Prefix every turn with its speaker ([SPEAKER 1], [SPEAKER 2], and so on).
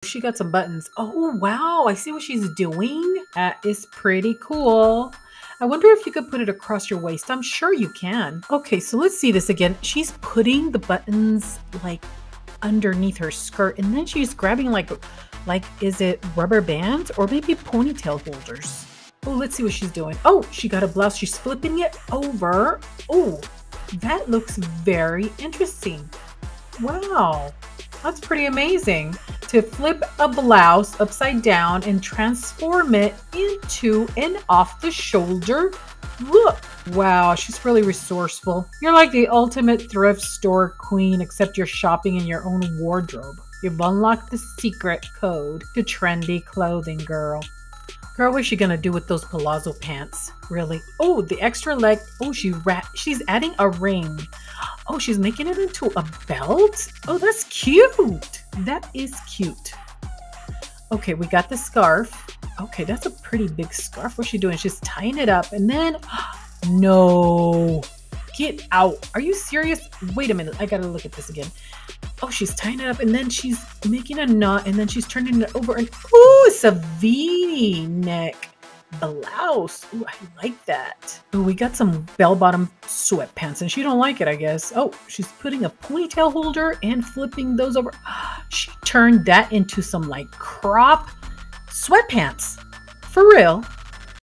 [SPEAKER 1] She got some buttons. Oh, wow. I see what she's doing. That is pretty cool. I wonder if you could put it across your waist. I'm sure you can. Okay, so let's see this again. She's putting the buttons like underneath her skirt, and then she's grabbing like is it rubber bands or maybe ponytail holders? Oh, let's see what she's doing. Oh, she got a blouse. She's flipping it over. Oh, that looks very interesting. Wow, that's pretty amazing. To flip a blouse upside down and transform it into an off-the-shoulder look. Wow, she's really resourceful. You're like the ultimate thrift store queen, except you're shopping in your own wardrobe. You've unlocked the secret code to trendy clothing, girl. Girl, what's she gonna do with those palazzo pants? Really? Oh, the extra leg. Oh, she's adding a ring. Oh, she's making it into a belt? Oh, that's cute. That is cute. Okay, we got the scarf. Okay, that's a pretty big scarf. What's she doing? She's tying it up and then, no, get out. Are you serious? Wait a minute. I gotta look at this again. Oh, she's tying it up and then she's making a knot and then she's turning it over and, oh, it's a V-neck blouse. Ooh, I like that. Oh, we got some bell-bottom sweatpants and she don't like it, I guess. Oh, she's putting a ponytail holder and flipping those over. She turned that into some like crop sweatpants. For real.